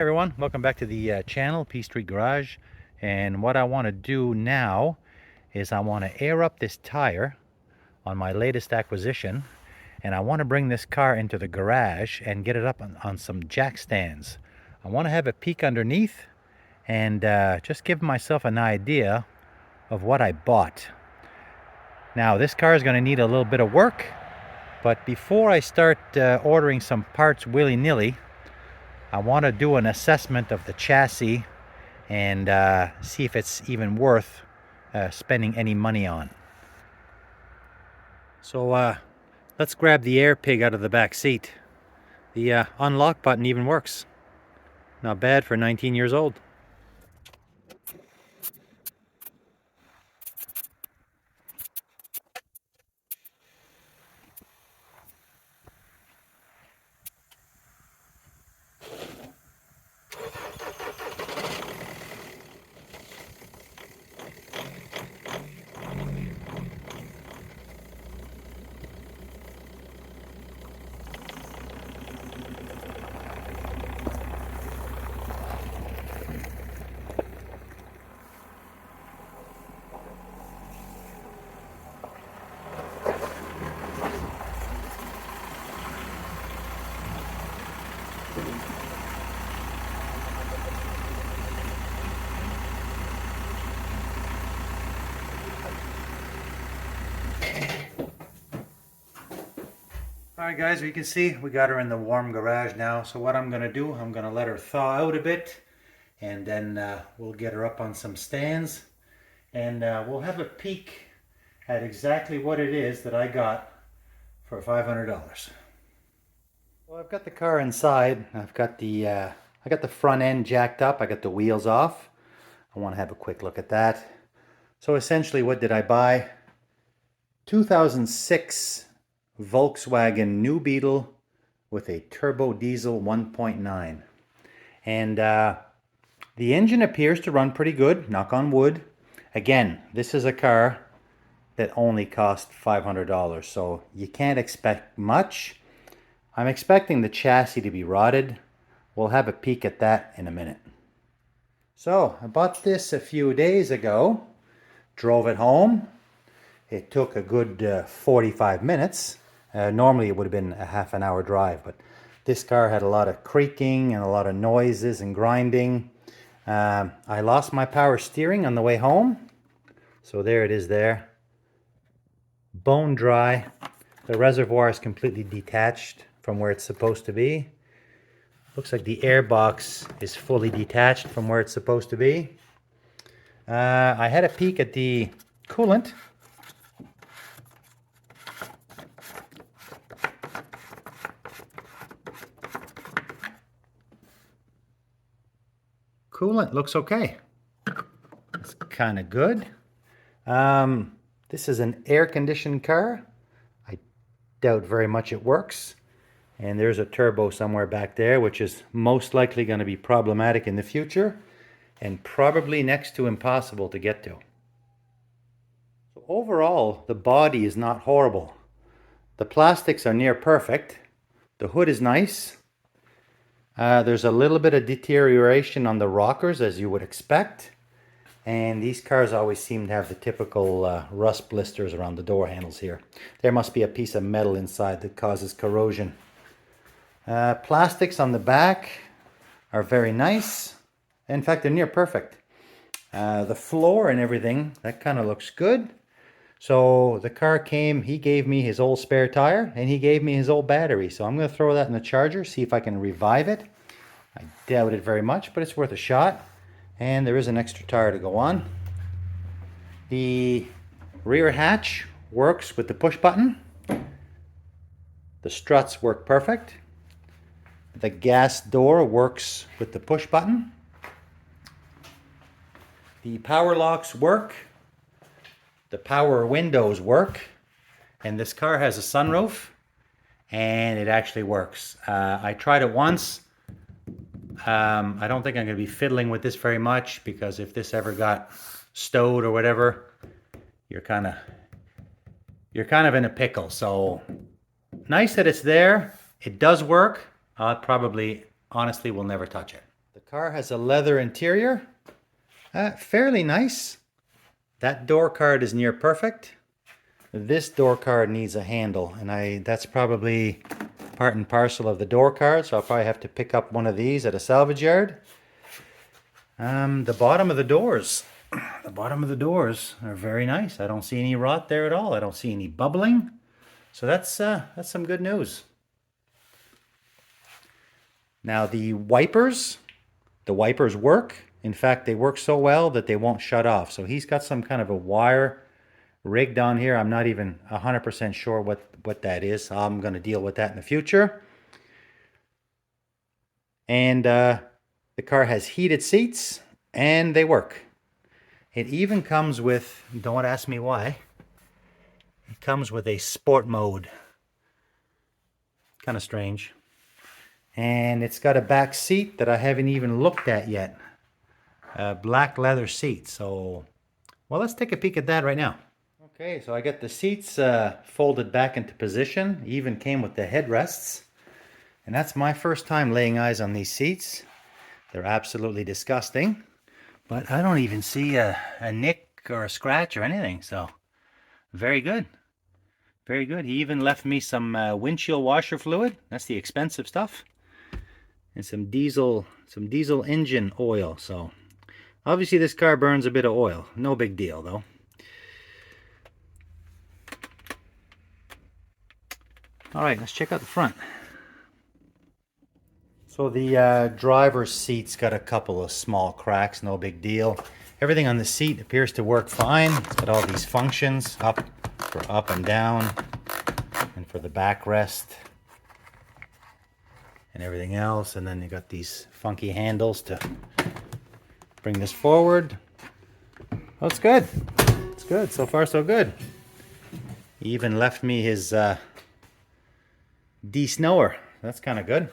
Everyone, welcome back to the channel, P Street Garage. And what I want to do now is I want to air up this tire on my latest acquisition, and I want to bring this car into the garage and get it up on some jack stands. I want to have a peek underneath and just give myself an idea of what I bought. Now this car is going to need a little bit of work, but before I start ordering some parts willy-nilly, I want to do an assessment of the chassis and see if it's even worth spending any money on. So let's grab the air pig out of the back seat. The unlock button even works. Not bad for 19 years old. Alright guys, you can see we got her in the warm garage now. So what I'm going to do, I'm going to let her thaw out a bit, and then we'll get her up on some stands, and we'll have a peek at exactly what it is that I got for $500. Well, I've got the car inside. I've got I got the front end jacked up. I got the wheels off. I want to have a quick look at that. So essentially, what did I buy? 2006 Volkswagen New Beetle with a turbo diesel 1.9. And the engine appears to run pretty good, knock on wood. Again, this is a car that only cost $500, so you can't expect much. I'm expecting the chassis to be rotted. We'll have a peek at that in a minute. So I bought this a few days ago, drove it home. It took a good 45 minutes. Normally it would have been a half an hour drive, but this car had a lot of creaking and a lot of noises and grinding. I lost my power steering on the way home. So there it is there. Bone dry. The reservoir is completely detached from where it's supposed to be. Looks like the air box is fully detached from where it's supposed to be. I had a peek at the coolant. Coolant looks okay. It's kind of good. This is an air-conditioned car. I doubt very much it works. And there's a turbo somewhere back there, which is most likely going to be problematic in the future and probably next to impossible to get to. So overall, the body is not horrible. The plastics are near perfect. The hood is nice. There's a little bit of deterioration on the rockers, as you would expect. And these cars always seem to have the typical rust blisters around the door handles here. There must be a piece of metal inside that causes corrosion. Plastics on the back are very nice. In fact, they're near perfect. The floor and everything, that kind of looks good. So the car came, he gave me his old spare tire and he gave me his old battery. So I'm going to throw that in the charger, see if I can revive it. I doubt it very much, but it's worth a shot. And there is an extra tire to go on. The rear hatch works with the push button. The struts work perfect. The gas door works with the push button. The power locks work. The power windows work. And this car has a sunroof. And it actually works. I tried it once. I don't think I'm going to be fiddling with this very much, because if this ever got stowed or whatever, you're kind of in a pickle. So nice that it's there. It does work. I probably honestly will never touch it. The Car has a leather interior, fairly nice. That door card is near perfect. This door card needs a handle, and that's probably part and parcel of the door card, so I'll probably have to pick up one of these at a salvage yard. The bottom of the doors, are very nice. I don't see any rot there at all. I don't see any bubbling, so that's some good news. Now the wipers work. In fact, they work so well that they won't shut off. So he's got some kind of a wire rigged on here. I'm not even 100% sure what that is. I'm going to deal with that in the future. And the car has heated seats, and they work. It even comes with, don't ask me why, it comes with a sport mode. Kind of strange. And it's got a back seat that I haven't even looked at yet. A black leather seat. So, well, let's take a peek at that right now. Okay, so I got the seats folded back into position. Even came with the headrests. And that's my first time laying eyes on these seats. They're absolutely disgusting. But I don't even see a nick or a scratch or anything. So, very good. Very good. He even left me some windshield washer fluid. That's the expensive stuff. And some diesel engine oil. So obviously this car burns a bit of oil. No big deal though. All right, let's check out the front. So the driver's seat's got a couple of small cracks. No big deal. Everything on the seat appears to work fine. It's got all these functions up for up and down, and for the backrest and everything else. And then you got these funky handles to bring this forward. Oh, it's good. It's good. So far, so good. He even left me his de-snower. That's kind of good.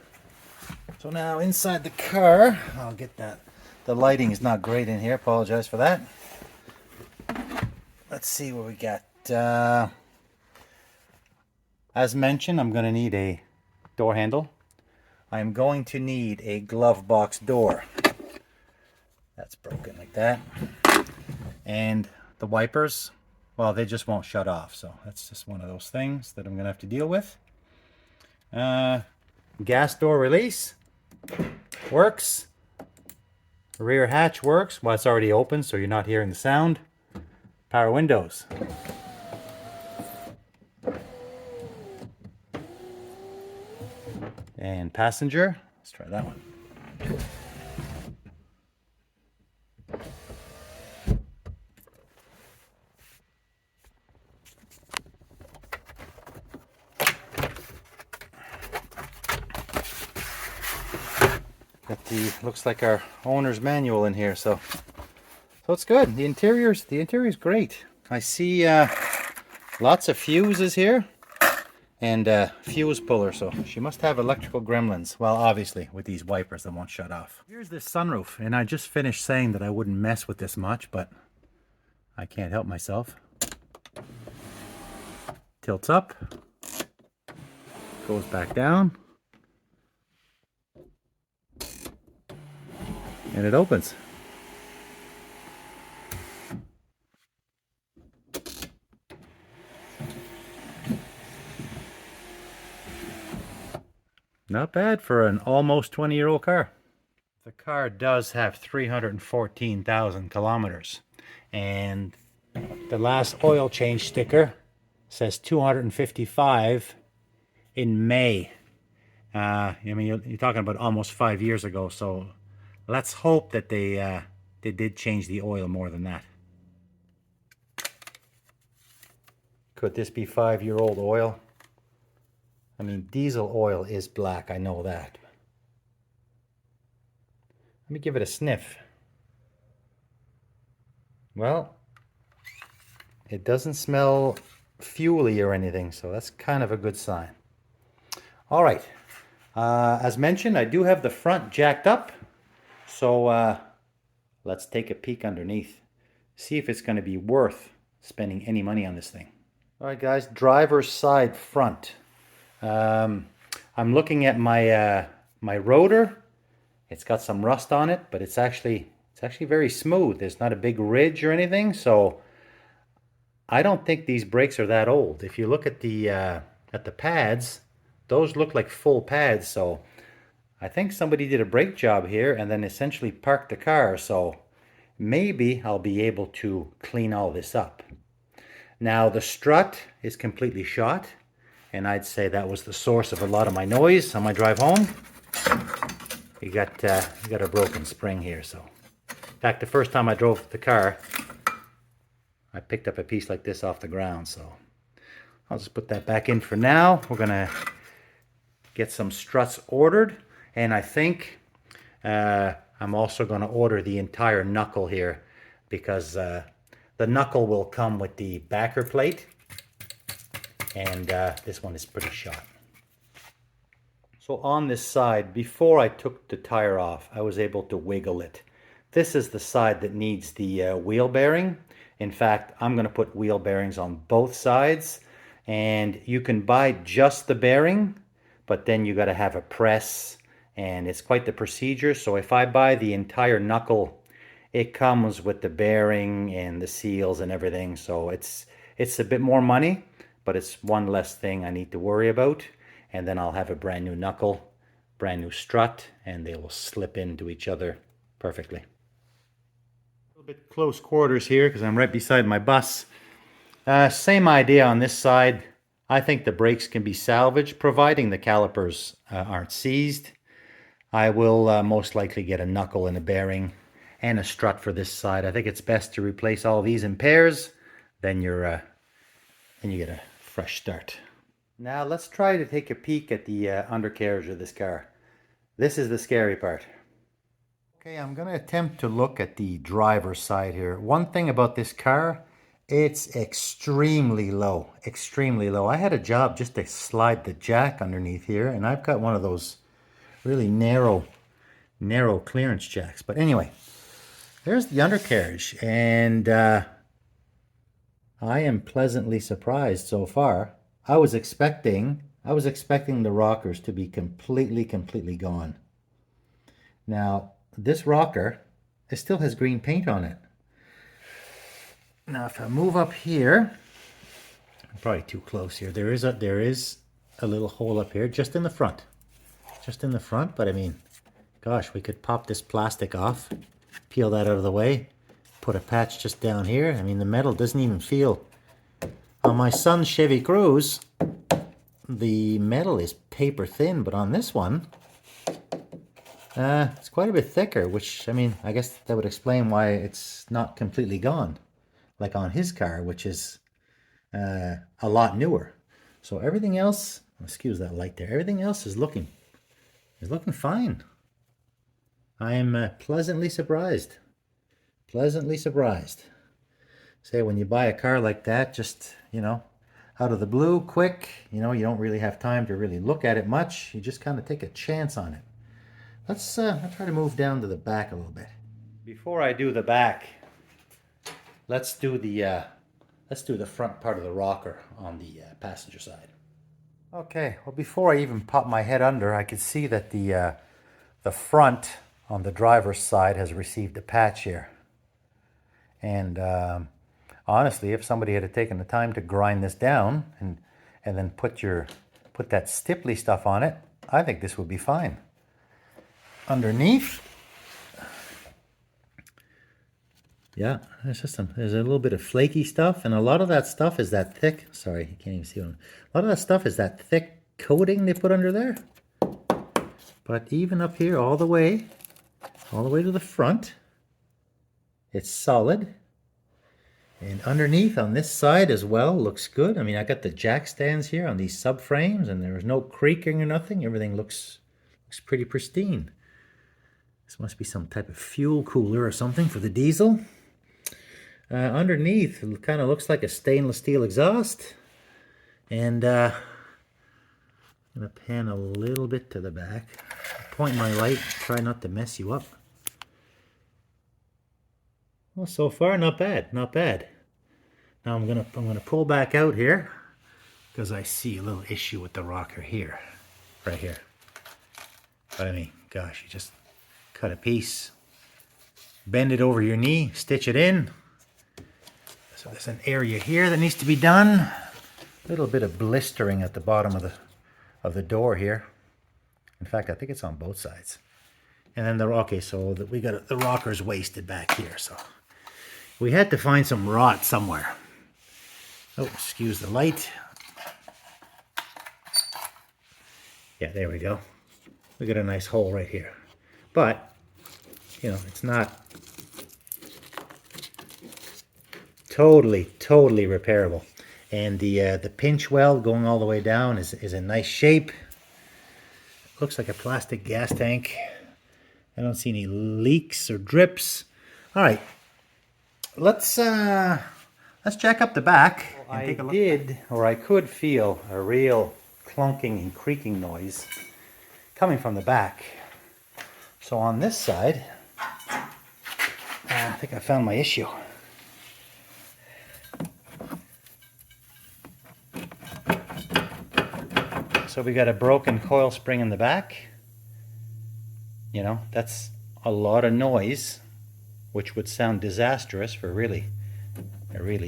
So now inside the car, I'll get that. The lighting is not great in here. Apologize for that. Let's see what we got. As mentioned, I'm going to need a door handle. I'm going to need a glove box door. That's broken like that. And the wipers, well, they just won't shut off. So that's just one of those things that I'm going to have to deal with. Gas door release works. Rear hatch works. Well, it's already open, so you're not hearing the sound. Power windows. And passenger. Let's try that one. Got the, looks like our owner's manual in here, so it's good. The interior's great. I see lots of fuses here and fuse puller, so she must have electrical gremlins. Well, obviously with these wipers that won't shut off. Here's this sunroof, and I just finished saying that I wouldn't mess with this much, but I can't help myself. Tilts up, goes back down, and it opens. Not bad for an almost 20-year-old car. The car does have 314,000 kilometers, and the last oil change sticker says 255 in May. I mean, you're talking about almost 5 years ago, so let's hope that they did change the oil more than that. Could this be 5-year-old oil? I mean, diesel oil is black, I know that. Let me give it a sniff. Well, it doesn't smell fuely or anything, so that's kind of a good sign. All right, as mentioned, I do have the front jacked up, so let's take a peek underneath. See if it's going to be worth spending any money on this thing. All right, guys, driver's side front. I'm looking at my my rotor It's got some rust on it, but it's actually very smooth. There's not a big ridge or anything, so I don't think these brakes are that old. If you look at the pads, those look like full pads, so I think somebody did a brake job here and then essentially parked the car, so maybe I'll be able to clean all this up. Now the strut is completely shot, and I'd say that was the source of a lot of my noise on my drive home. You got a broken spring here, so. In fact, the first time I drove the car, I picked up a piece like this off the ground, so I'll just put that back in for now. We're gonna get some struts ordered, and I think I'm also gonna order the entire knuckle here, because the knuckle will come with the backer plate, and this one is pretty shot. So on this side, before I took the tire off, I was able to wiggle it. This is the side that needs the wheel bearing. In fact, I'm going to put wheel bearings on both sides, and you can buy just the bearing, but then you got to have a press, and it's quite the procedure. So if I buy the entire knuckle, it comes with the bearing and the seals and everything. So it's a bit more money, but it's one less thing I need to worry about. And then I'll have a brand new knuckle, brand new strut, and they will slip into each other perfectly. A little bit close quarters here because I'm right beside my bus. Same idea on this side. I think the brakes can be salvaged, providing the calipers aren't seized. I will most likely get a knuckle and a bearing and a strut for this side. I think it's best to replace all these in pairs. Then you get a fresh start. Now let's try to take a peek at the undercarriage of this car. This is the scary part. Okay, I'm going to attempt to look at the driver's side here. One thing about this car, it's extremely low, extremely low. I had a job just to slide the jack underneath here, and I've got one of those really narrow clearance jacks. But anyway, there's the undercarriage, and I am pleasantly surprised so far. I was expecting the rockers to be completely gone. Now, this rocker, it still has green paint on it. Now, if I move up here, I'm probably too close here. There is a little hole up here, just in the front. Just in the front, but I mean, gosh, we could pop this plastic off, peel that out of the way, put a patch just down here. I mean, the metal doesn't even feel. On my son's Chevy Cruze, the metal is paper thin, but on this one, it's quite a bit thicker, which, I mean, I guess that would explain why it's not completely gone, like on his car, which is a lot newer. So everything else, excuse that light there, everything else is looking fine. I am pleasantly surprised. Pleasantly surprised. Say, when you buy a car like that, just, you know, out of the blue, quick, you know, you don't really have time to really look at it much. You just kind of take a chance on it. Let's try to move down to the back a little bit. Before I do the back, let's do the front part of the rocker on the passenger side. Okay, well, before I even pop my head under, I could see that the front on the driver's side has received a patch here. And honestly, if somebody had taken the time to grind this down and then put that stipply stuff on it, I think this would be fine. Underneath, yeah, there's a little bit of flaky stuff, and a lot of that stuff is that thick. Sorry, you can't even see it. A lot of that stuff is that thick coating they put under there. But even up here, all the way to the front, it's solid. And underneath on this side as well, looks good. I mean, I got the jack stands here on these subframes, and there's no creaking or nothing. Everything looks pretty pristine. This must be some type of fuel cooler or something for the diesel. Underneath, it kind of looks like a stainless steel exhaust. And I'm going to pan a little bit to the back. Point my light, try not to mess you up. Well, so far, not bad, not bad. Now I'm gonna pull back out here because I see a little issue with the rocker here, right here. But I mean, gosh, cut a piece, bend it over your knee, stitch it in. So there's an area here that needs to be done. A little bit of blistering at the bottom of the door here. In fact, I think it's on both sides. And then we got the rocker's wasted back here. So we had to find some rot somewhere. Oh, excuse the light. Yeah, there we go. We got a nice hole right here. But, you know, it's not totally repairable. And the pinch weld going all the way down is in nice shape. Looks like a plastic gas tank. I don't see any leaks or drips. All right, let's jack up the back and take a look. I could feel a real clunking and creaking noise coming from the back. So on this side, I think I found my issue. So we got a broken coil spring in the back. You know, that's a lot of noise, which would sound disastrous for a really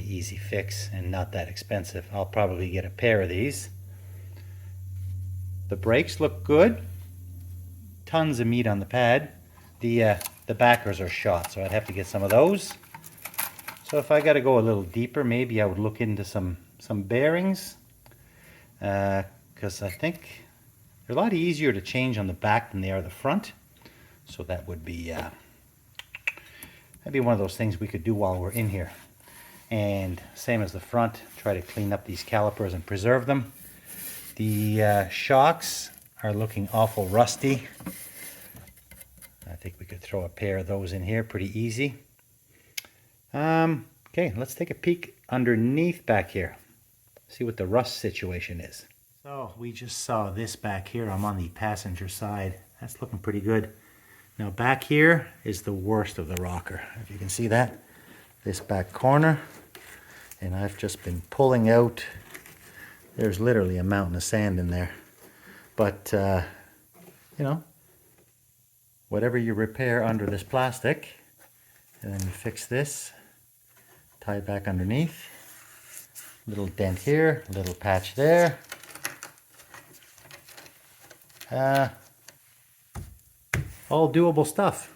easy fix and not that expensive. I'll probably get a pair of these. The brakes look good. Tons of meat on the pad. The backers are shot, so I'd have to get some of those. So if I got to go a little deeper, maybe I would look into some bearings, because I think they're a lot easier to change on the back than they are the front. So that would be that'd be one of those things we could do while we're in here. And same as the front, try to clean up these calipers and preserve them. The shocks are looking awful rusty. I think we could throw a pair of those in here pretty easy. Okay, let's take a peek underneath back here. See what the rust situation is. So we just saw this back here. I'm on the passenger side. That's looking pretty good. Now back here is the worst of the rocker. If you can see that, this back corner. And I've just been pulling out. There's literally a mountain of sand in there. But, you know, whatever you repair under this plastic, and then you fix this, tie it back underneath. Little dent here, little patch there. All doable stuff.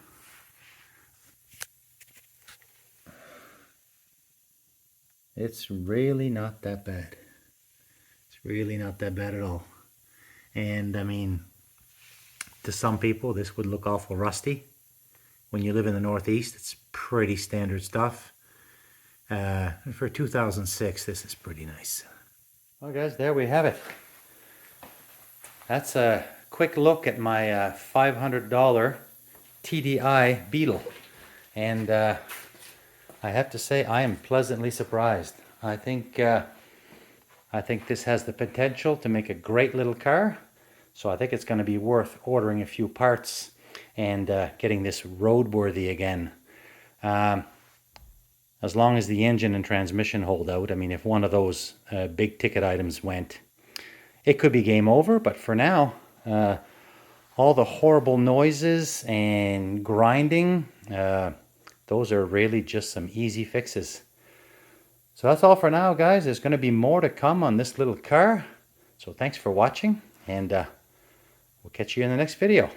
It's really not that bad. It's really not that bad at all. And I mean, to some people this would look awful rusty. When you live in the Northeast, it's pretty standard stuff. For 2006, this is pretty nice. Well guys, there we have it. That's a quick look at my $500 TDI Beetle. And I have to say I am pleasantly surprised. I think this has the potential to make a great little car. So I think it's going to be worth ordering a few parts and getting this roadworthy again. As long as the engine and transmission hold out. I mean, if one of those big ticket items went, it could be game over. But for now, all the horrible noises and grinding, those are really just some easy fixes. So that's all for now, guys. There's going to be more to come on this little car. So thanks for watching, and we'll catch you in the next video.